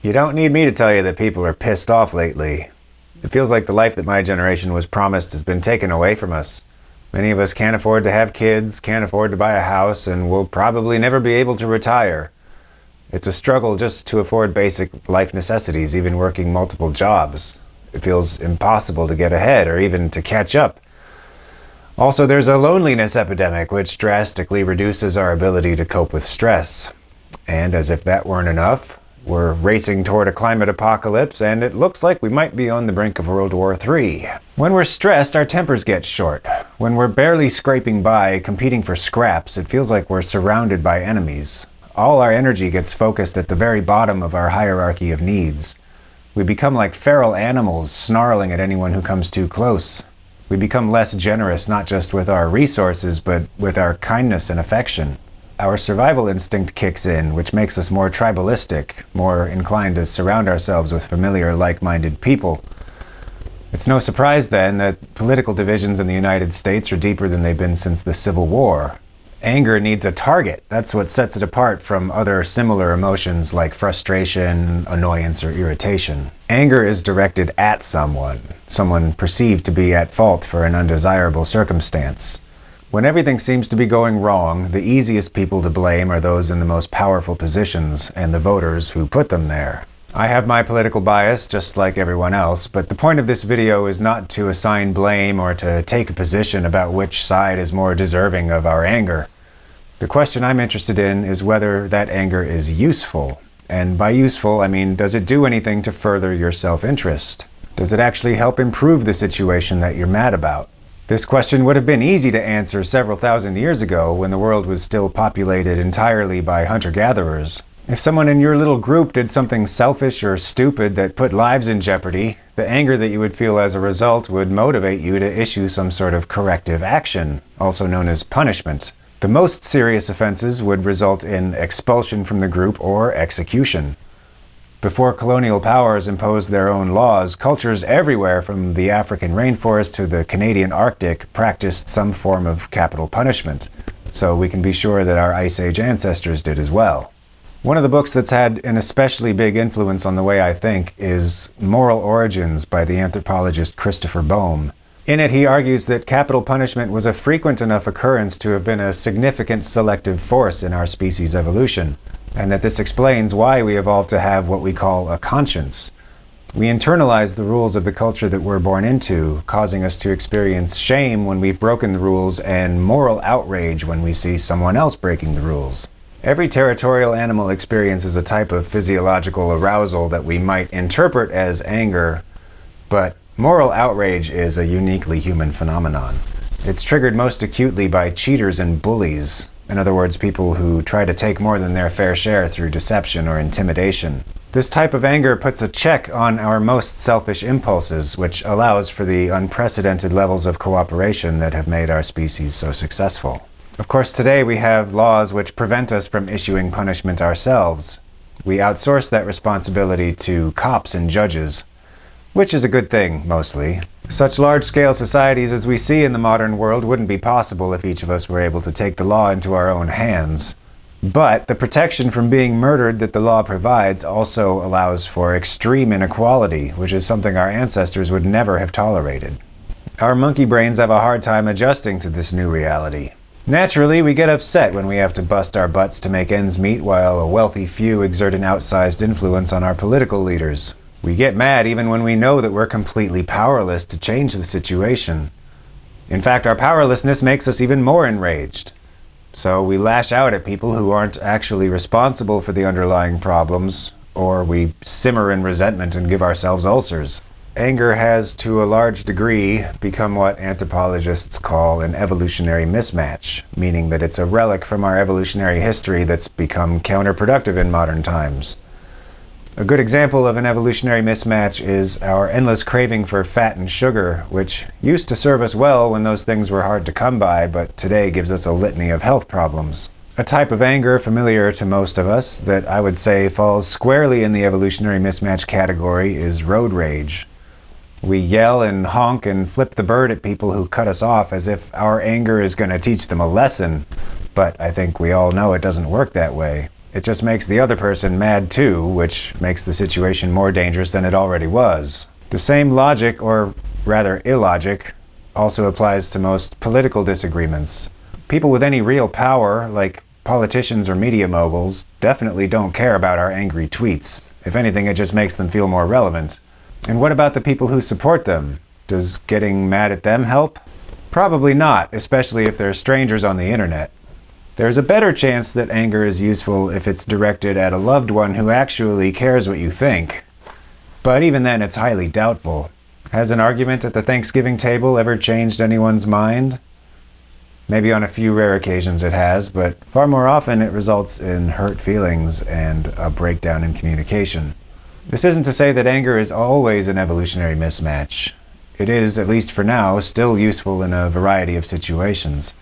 You don't need me to tell you that people are pissed off lately. It feels like the life that my generation was promised has been taken away from us. Many of us can't afford to have kids, can't afford to buy a house, and will probably never be able to retire. It's a struggle just to afford basic life necessities, even working multiple jobs. It feels impossible to get ahead or even to catch up. Also, there's a loneliness epidemic, which drastically reduces our ability to cope with stress. And as if that weren't enough, we're racing toward a climate apocalypse, and it looks like we might be on the brink of World War III. When we're stressed, our tempers get short. When we're barely scraping by, competing for scraps, it feels like we're surrounded by enemies. All our energy gets focused at the very bottom of our hierarchy of needs. We become like feral animals, snarling at anyone who comes too close. We become less generous, not just with our resources, but with our kindness and affection. Our survival instinct kicks in, which makes us more tribalistic, more inclined to surround ourselves with familiar, like-minded people. It's no surprise, then, that political divisions in the United States are deeper than they've been since the Civil War. Anger needs a target. That's what sets it apart from other similar emotions like frustration, annoyance, or irritation. Anger is directed at someone perceived to be at fault for an undesirable circumstance. When everything seems to be going wrong, the easiest people to blame are those in the most powerful positions and the voters who put them there. I have my political bias, just like everyone else, but the point of this video is not to assign blame or to take a position about which side is more deserving of our anger. The question I'm interested in is whether that anger is useful. And by useful, I mean, does it do anything to further your self-interest? Does it actually help improve the situation that you're mad about? This question would have been easy to answer several thousand years ago when the world was still populated entirely by hunter-gatherers. If someone in your little group did something selfish or stupid that put lives in jeopardy, the anger that you would feel as a result would motivate you to issue some sort of corrective action, also known as punishment. The most serious offenses would result in expulsion from the group or execution. Before colonial powers imposed their own laws, cultures everywhere from the African rainforest to the Canadian Arctic practiced some form of capital punishment. So we can be sure that our Ice Age ancestors did as well. One of the books that's had an especially big influence on the way I think is Moral Origins by the anthropologist Christopher Boehm. In it, he argues that capital punishment was a frequent enough occurrence to have been a significant selective force in our species' evolution, and that this explains why we evolved to have what we call a conscience. We internalize the rules of the culture that we're born into, causing us to experience shame when we've broken the rules and moral outrage when we see someone else breaking the rules. Every territorial animal experiences a type of physiological arousal that we might interpret as anger, but moral outrage is a uniquely human phenomenon. It's triggered most acutely by cheaters and bullies. In other words, people who try to take more than their fair share through deception or intimidation. This type of anger puts a check on our most selfish impulses, which allows for the unprecedented levels of cooperation that have made our species so successful. Of course, today we have laws which prevent us from issuing punishment ourselves. We outsource that responsibility to cops and judges, which is a good thing, mostly. Such large-scale societies as we see in the modern world wouldn't be possible if each of us were able to take the law into our own hands. But the protection from being murdered that the law provides also allows for extreme inequality, which is something our ancestors would never have tolerated. Our monkey brains have a hard time adjusting to this new reality. Naturally, we get upset when we have to bust our butts to make ends meet while a wealthy few exert an outsized influence on our political leaders. We get mad even when we know that we're completely powerless to change the situation. In fact, our powerlessness makes us even more enraged. So we lash out at people who aren't actually responsible for the underlying problems, or we simmer in resentment and give ourselves ulcers. Anger has, to a large degree, become what anthropologists call an evolutionary mismatch, meaning that it's a relic from our evolutionary history that's become counterproductive in modern times. A good example of an evolutionary mismatch is our endless craving for fat and sugar, which used to serve us well when those things were hard to come by, but today gives us a litany of health problems. A type of anger familiar to most of us that I would say falls squarely in the evolutionary mismatch category is road rage. We yell and honk and flip the bird at people who cut us off as if our anger is going to teach them a lesson, but I think we all know it doesn't work that way. It just makes the other person mad too, which makes the situation more dangerous than it already was. The same logic, or rather illogic, also applies to most political disagreements. People with any real power, like politicians or media moguls, definitely don't care about our angry tweets. If anything, it just makes them feel more relevant. And what about the people who support them? Does getting mad at them help? Probably not, especially if they're strangers on the internet. There's a better chance that anger is useful if it's directed at a loved one who actually cares what you think. But even then, it's highly doubtful. Has an argument at the Thanksgiving table ever changed anyone's mind? Maybe on a few rare occasions it has, but far more often it results in hurt feelings and a breakdown in communication. This isn't to say that anger is always an evolutionary mismatch. It is, at least for now, still useful in a variety of situations.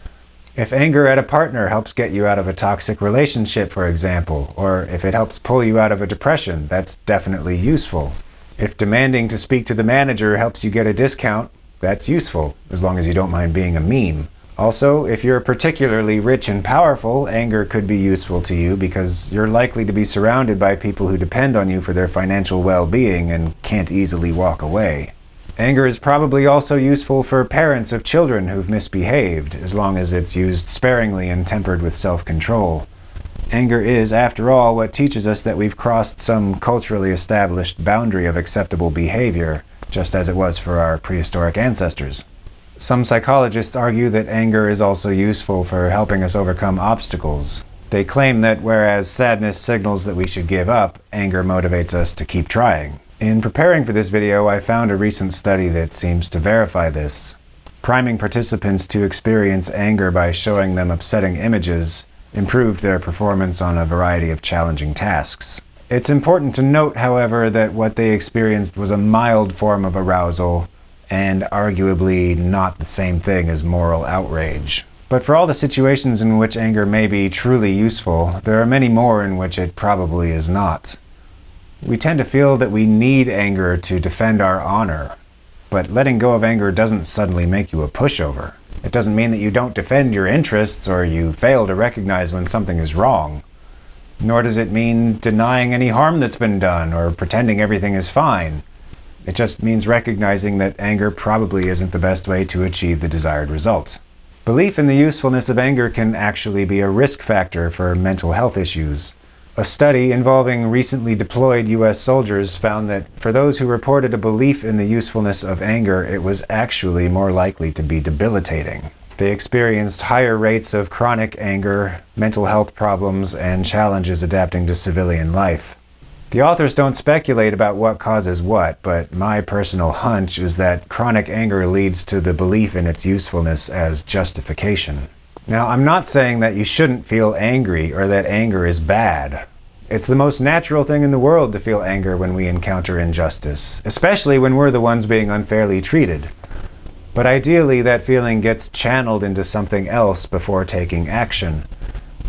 If anger at a partner helps get you out of a toxic relationship, for example, or if it helps pull you out of a depression, that's definitely useful. If demanding to speak to the manager helps you get a discount, that's useful, as long as you don't mind being a meme. Also, if you're particularly rich and powerful, anger could be useful to you because you're likely to be surrounded by people who depend on you for their financial well-being and can't easily walk away. Anger is probably also useful for parents of children who've misbehaved, as long as it's used sparingly and tempered with self-control. Anger is, after all, what teaches us that we've crossed some culturally established boundary of acceptable behavior, just as it was for our prehistoric ancestors. Some psychologists argue that anger is also useful for helping us overcome obstacles. They claim that whereas sadness signals that we should give up, anger motivates us to keep trying. In preparing for this video, I found a recent study that seems to verify this. Priming participants to experience anger by showing them upsetting images improved their performance on a variety of challenging tasks. It's important to note, however, that what they experienced was a mild form of arousal and arguably not the same thing as moral outrage. But for all the situations in which anger may be truly useful, there are many more in which it probably is not. We tend to feel that we need anger to defend our honor, but letting go of anger doesn't suddenly make you a pushover. It doesn't mean that you don't defend your interests or you fail to recognize when something is wrong. Nor does it mean denying any harm that's been done or pretending everything is fine. It just means recognizing that anger probably isn't the best way to achieve the desired result. Belief in the usefulness of anger can actually be a risk factor for mental health issues. A study involving recently deployed U.S. soldiers found that for those who reported a belief in the usefulness of anger, it was actually more likely to be debilitating. They experienced higher rates of chronic anger, mental health problems, and challenges adapting to civilian life. The authors don't speculate about what causes what, but my personal hunch is that chronic anger leads to the belief in its usefulness as justification. Now, I'm not saying that you shouldn't feel angry or that anger is bad. It's the most natural thing in the world to feel anger when we encounter injustice, especially when we're the ones being unfairly treated. But ideally, that feeling gets channeled into something else before taking action.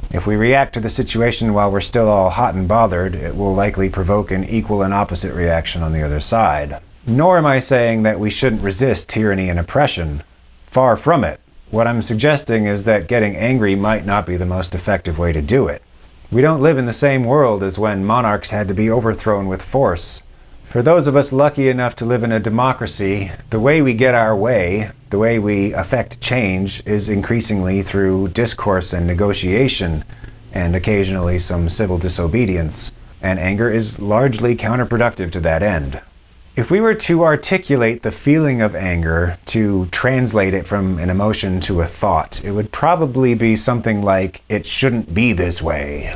If we react to the situation while we're still all hot and bothered, it will likely provoke an equal and opposite reaction on the other side. Nor am I saying that we shouldn't resist tyranny and oppression. Far from it. What I'm suggesting is that getting angry might not be the most effective way to do it. We don't live in the same world as when monarchs had to be overthrown with force. For those of us lucky enough to live in a democracy, the way we get our way, the way we affect change, is increasingly through discourse and negotiation, and occasionally some civil disobedience, and anger is largely counterproductive to that end. If we were to articulate the feeling of anger, to translate it from an emotion to a thought, it would probably be something like, "It shouldn't be this way."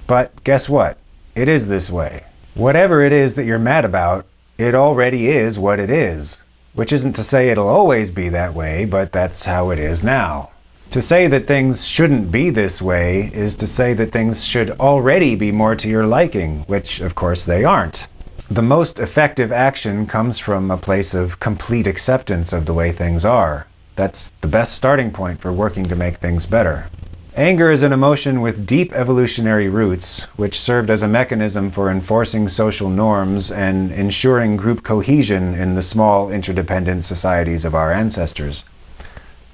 But guess what? It is this way. Whatever it is that you're mad about, it already is what it is. Which isn't to say it'll always be that way, but that's how it is now. To say that things shouldn't be this way is to say that things should already be more to your liking, which of course they aren't. The most effective action comes from a place of complete acceptance of the way things are. That's the best starting point for working to make things better. Anger is an emotion with deep evolutionary roots, which served as a mechanism for enforcing social norms and ensuring group cohesion in the small interdependent societies of our ancestors.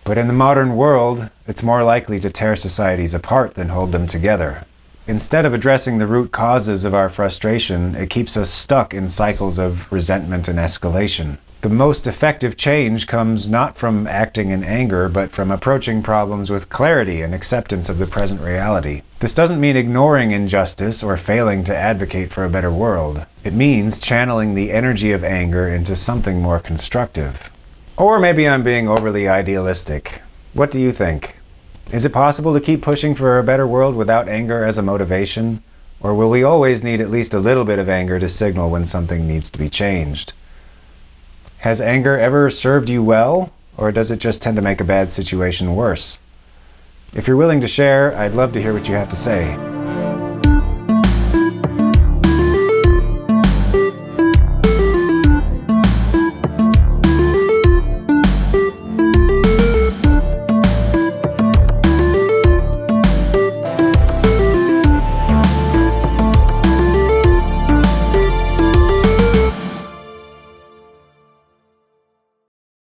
But in the modern world, it's more likely to tear societies apart than hold them together. Instead of addressing the root causes of our frustration, it keeps us stuck in cycles of resentment and escalation. The most effective change comes not from acting in anger, but from approaching problems with clarity and acceptance of the present reality. This doesn't mean ignoring injustice or failing to advocate for a better world. It means channeling the energy of anger into something more constructive. Or maybe I'm being overly idealistic. What do you think? Is it possible to keep pushing for a better world without anger as a motivation? Or will we always need at least a little bit of anger to signal when something needs to be changed? Has anger ever served you well, or does it just tend to make a bad situation worse? If you're willing to share, I'd love to hear what you have to say.